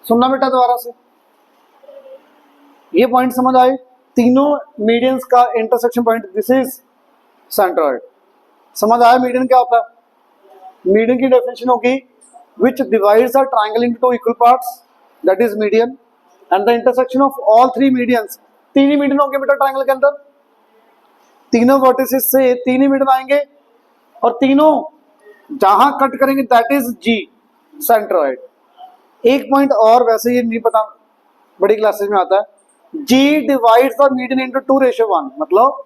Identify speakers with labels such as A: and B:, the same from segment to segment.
A: सुनना बेटा दोबारा से, ये पॉइंट समझ आए, तीनों मीडियंस का intersection point, this is centroid. समझ आया मीडियन क्या होता है? मीडियन की डेफिनेशन होगी विच divides a triangle into two equal parts, that is median, and the intersection of all three medians, तीन ही मीडियन होंगे बेटा ट्रायंगल के अंदर, तीनों वर्टिसेस से तीन ही मीडियन आएंगे और तीनों जहां कट करेंगे दैट इज जी, सेंट्रॉइड। एक पॉइंट और, वैसे ये नहीं पता, बड़ी क्लासेस में आता है, जी डिवाइड्स द मीडियन इनटू 2:1, मतलब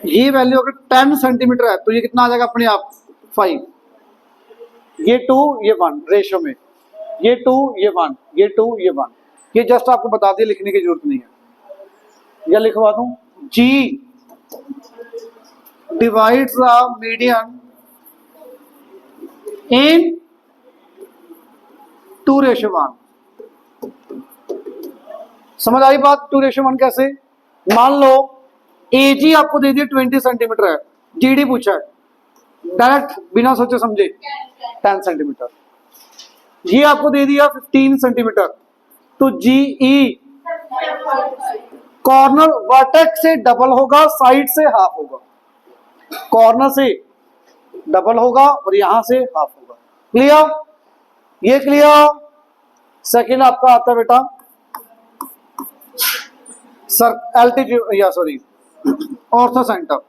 A: ये वैल्यू अगर 10 सेंटीमीटर है तो ये कितना आ जाएगा अपने आप 5, ये 2 ये 1 रेशियो में, ये 2 ये 1 ये 2 ये 1, ये जस्ट आपको बता दिया, लिखने की जरूरत नहीं है, या लिखवा दूं, जी डिवाइड्स द मीडियन इन 2:1। समझ आई बात? 2:1 कैसे? मान लो एजी आपको दे दिया 20 सेंटीमीटर है, जीडी पूछा है, डायरेक्ट बिना सोचे समझे 10 सेंटीमीटर, ये आपको दे दिया 15 सेंटीमीटर, तो जीई कॉर्नर वर्टेक्स से डबल होगा, साइड से हाफ होगा, कॉर्नर से डबल होगा और यहां से हाफ होगा। क्लियर? ये क्लियर? सेकेंड आपका आता है बेटा सर एल्टीट्यूड, या sorry ortho centre,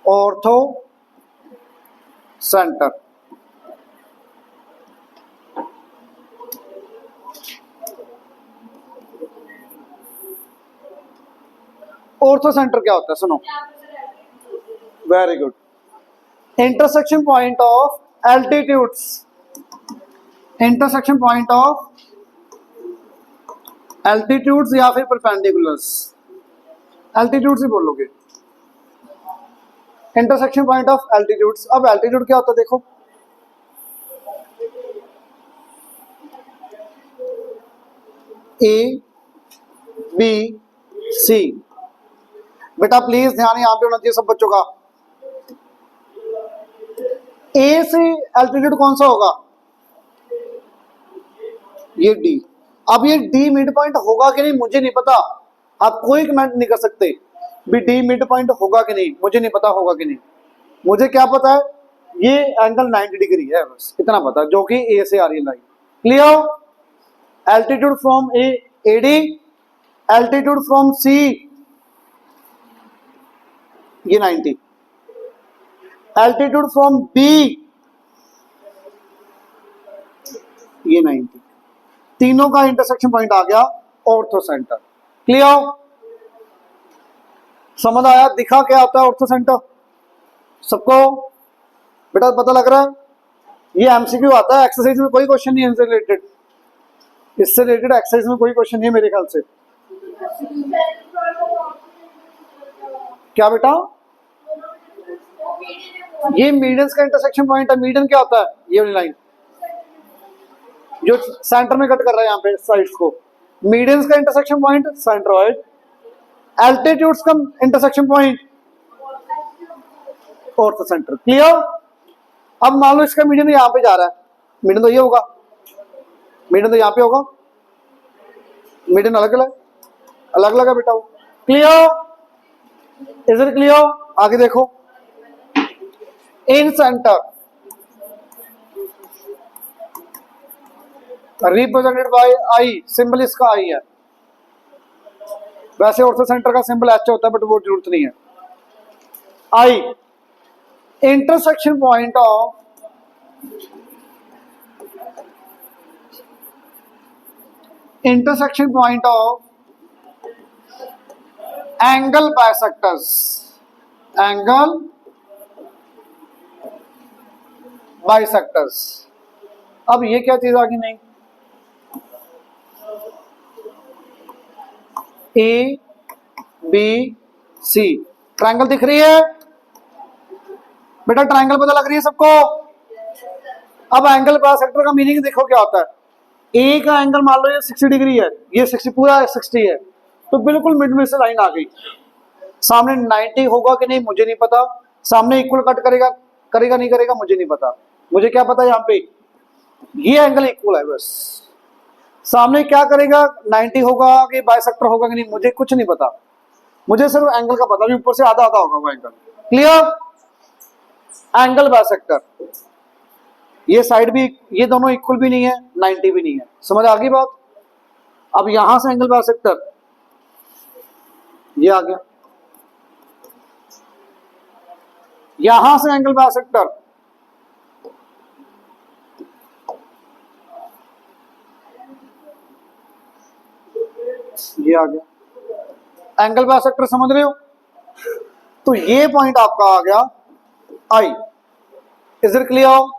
A: ortho centre. Ortho centre क्या होता है सुनो, very good, intersection point of altitudes, intersection point of altitudes या फिर परपेंडिकुलर्स, एल्टीट्यूड्स ही बोलोगे, इंटरसेक्शन पॉइंट ऑफ एल्टीट्यूड्स। अब एल्टीट्यूड क्या होता है देखो, ए बी सी, बेटा प्लीज ध्यान यहाँ पे होना चाहिए सब बच्चों का, ए से एल्टीट्यूड कौन सा होगा, ये डी। अब ये डी मिड पॉइंट होगा कि नहीं मुझे नहीं पता, आप कोई कमेंट नहीं कर सकते भी डी मिड पॉइंट होगा कि नहीं, मुझे नहीं पता होगा कि नहीं, मुझे क्या पता है ये एंगल 90 डिग्री है, बस इतना पता जो कि ए से आ रही है line. Clear? Altitude from A AD, altitude from C ये 90, एल्टीट्यूड फ्रॉम बी ये 90, तीनों का इंटरसेक्शन पॉइंट आ गया ऑर्थो सेंटर। क्लियर? समझ आया? दिखा क्या होता है ऑर्थो सेंटर सबको बेटा पता लग रहा है? ये एमसीक्यू आता है, एक्सरसाइज में कोई क्वेश्चन नहीं है इनसे रिलेटेड, इससे रिलेटेड एक्सरसाइज में कोई क्वेश्चन नहीं है मेरे ख्याल से। क्या बेटा? ये मीडियंस का इंटरसेक्शन पॉइंट है। मीडियन क्या होता है? ये वाली लाइन जो सेंटर में कट कर रहा है यहाँ पे साइड्स को, मीडियंस का इंटरसेक्शन पॉइंट सेंट्रॉइड, एल्टीट्यूड्स का intersection point ortho centre. Clear? अब मान लो इसका मीडियन यहाँ पे जा रहा है, मीडियन तो ये होगा, मीडियन तो यहाँ पे होगा, मीडियन अलग अलग अलग अलग है बेटा वो। क्लियर? Is it clear? आगे देखो, incentre represented by I, symbol इसका आई है, वैसे ऑर्थो सेंटर का सिंबल एच होता है बट वो जरूरत नहीं है। I intersection point of angle bisectors, angle bisectors. अब ये क्या चीज आ गई? नहीं, ए बी सी ट्रायंगल दिख रही है बेटा, ट्रायंगल पता लग रही है सबको? अब एंगल बाइसेक्टर का मीनिंग देखो क्या होता है, ए का एंगल मान लो ये 60 डिग्री है, ये 60 पूरा 60 है, तो बिल्कुल मिड में से लाइन आ गई, सामने 90 होगा कि नहीं मुझे नहीं पता, सामने इक्वल कट करेगा करेगा नहीं करेगा मुझे नहीं पता, मुझे क्या पता यहाँ पे ये एंगल इक्वल है बस। सामने क्या करेगा, 90 होगा कि बाइसेक्टर होगा कि नहीं, मुझे कुछ नहीं पता, मुझे सिर्फ एंगल का पता, भी ऊपर से आधा आधा होगा वो एंगल। क्लियर? एंगल बाइसेक्टर, ये साइड भी, ये दोनों इक्वल भी नहीं है, 90 भी नहीं है। समझ आ गई बात? अब यहां से एंगल बाइसेक्टर ये आ गया, यहां से एंगल बाइसेक्टर ये आ गया। एंगल बाइसेक्टर समझ रहे हो? तो ये पॉइंट आपका आ गया I. Is it clear?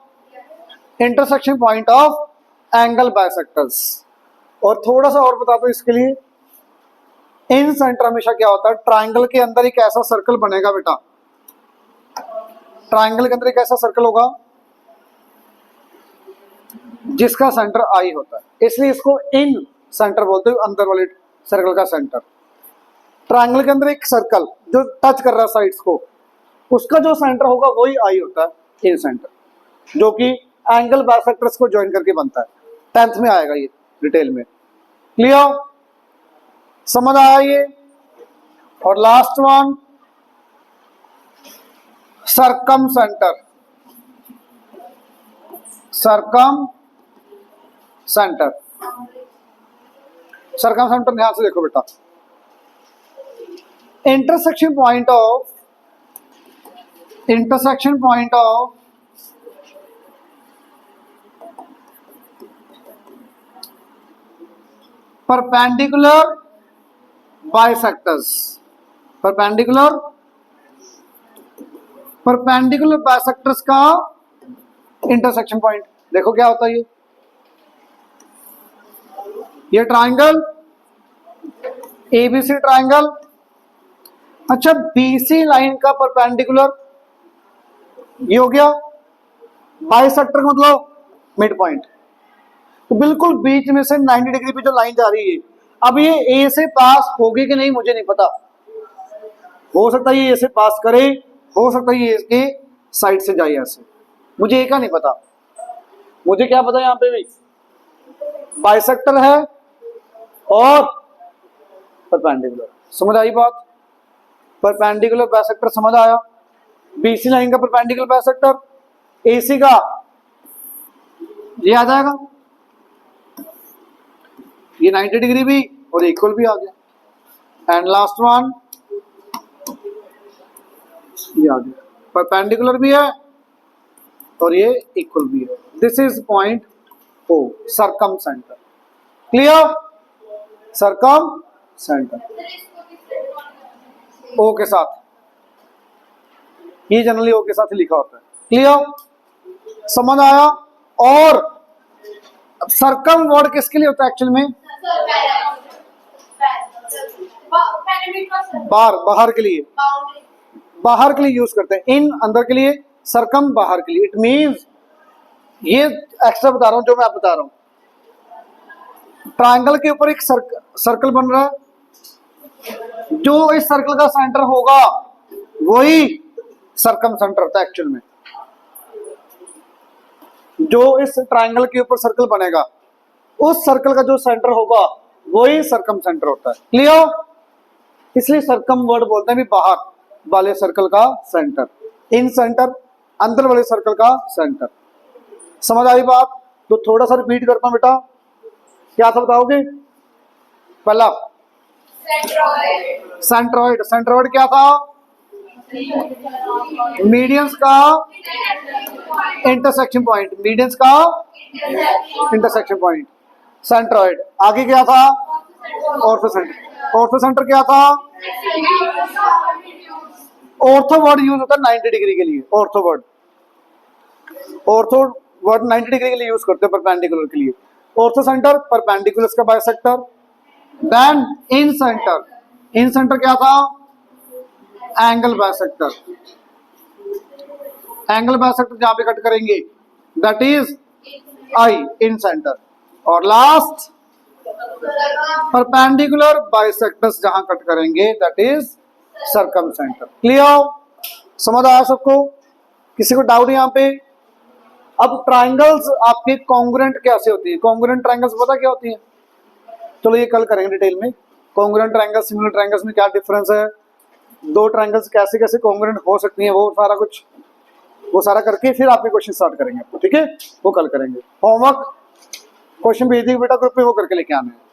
A: Intersection point of angle bisectors. और थोड़ा सा और बता दो इसके लिए, इन सेंटर हमेशा क्या होता है, ट्राइंगल के अंदर एक ऐसा सर्कल बनेगा बेटा, ट्राइंगल के अंदर एक ऐसा सर्कल होगा जिसका सेंटर आई होता है, इसलिए इसको इन सेंटर बोलते हो, अंदर वाले सर्कल का सेंटर। ट्राइंगल के अंदर एक सर्कल जो टच कर रहा है साइड्स को, उसका जो सेंटर होगा वही आई होता है इन सेंटर, जो कि एंगल बाइसेक्टर्स को ज्वाइन करके बनता है। 10th में आएगा ये डिटेल में। क्लियर? समझ आया ये? और last one, circumcentre. Circumcentre, circumcentre ध्यान से देखो बेटा, intersection point of perpendicular bisectors. Perpendicular bisectors का इंटरसेक्शन पॉइंट देखो क्या होता है। ये ट्राइंगल एबीसी ट्राइंगल, अच्छा बीसी लाइन का परपेंडिकुलर ये हो गया, बाइसेक्टर का मतलब मिड पॉइंट। तो बिल्कुल बीच में से 90 डिग्री पे जो लाइन जा रही है, अब ये ए से पास होगी कि नहीं मुझे नहीं पता, हो सकता है ये ए से पास करे, हो सकता है ये इसके साइड से जाए ऐसे, मुझे ए का नहीं पता। मुझे क्या पता, यहाँ पे भी बाइसेक्टर है और परपेंडिकुलर। समझ आई बात? परपेंडिकुलर बाइसेक्टर समझ आया? बीसी लाइन का परपेंडिकुलर बाइसेक्टर, एसी का ये आ जाएगा, ये 90 डिग्री भी और इक्वल भी आ गया। एंड लास्ट वन ये आ गया, परपेंडिकुलर भी है और ये इक्वल भी है। This is point O, circumcentre. Clear? Circumcentre O के साथ, ये जनरली ओ के साथ ही लिखा होता है। क्लियर? समझ आया? और सरकम वर्ड किसके लिए होता है एक्चुअल में? बाहर के लिए, बाहर के लिए यूज करते हैं। इन अंदर के लिए, सरकम बाहर के लिए। इट मींस ये एक्स्ट्रा बता रहा हूं जो मैं आप बता रहा हूं। ट्रायंगल के ऊपर एक सर्कल बन रहा है, जो इस सर्कल का सेंटर होगा वही सरकम सेंटर होता है एक्चुअल में। जो इस ट्रायंगल के ऊपर सर्कल बनेगा उस सर्कल का जो सेंटर होगा वही सरकम सेंटर होता है। क्लियर? इसलिए सरकम वर्ड बोलते हैं भी बाहर वाले सर्कल का सेंटर, इन सेंटर अंदर वाले सर्कल का सेंटर। समझ आई बात? तो थोड़ा सा रिपीट करता हूं बेटा, क्या था बताओगे? पहला सेंट्रॉइड। सेंट्रॉइड क्या था? मीडियंस का इंटरसेक्शन पॉइंट, मीडियंस का इंटरसेक्शन पॉइंट सेंट्रॉइड। आगे क्या था? Ortho centre. ऑर्थो सेंटर क्या था? ऑर्थो वर्ड यूज होता है 90 डिग्री के लिए। ऑर्थो वर्ड 90 डिग्री के लिए यूज करते हैं परपेंडिकुलर के लिए। ऑर्थो सेंटर परपेंडिकुलर का bisector. Then in centre, in centre क्या था? Angle bisector. एंगल बाइसेक्टर जहां पे कट करेंगे that is I, in centre. और लास्ट परपेंडिकुलर बाइसेक्टर्स जहां कट करेंगे दैट इज सरकम सेंटर। क्लियर? समझ आया सबको? किसी को डाउट यहां पे? अब ट्राइंगल्स आपके कॉन्ग्रुएंट कैसे होती है, कॉन्ग्रुएंट ट्राइंगल्स पता क्या होती है? चलो ये कल करेंगे डिटेल में। कॉन्ग्रुएंट ट्राइंगल्स सिमिलर ट्राइंगल्स में क्या डिफरेंस है, दो ट्राइंगल्स कैसे कैसे कॉन्ग्रुएंट हो सकती हैं, वो सारा करके फिर आपके क्वेश्चन स्टार्ट करेंगे आपको, ठीक है, वो कल करेंगे। होमवर्क क्वेश्चन भेज दिए बेटा ग्रुप में, वो करके लेके आना है।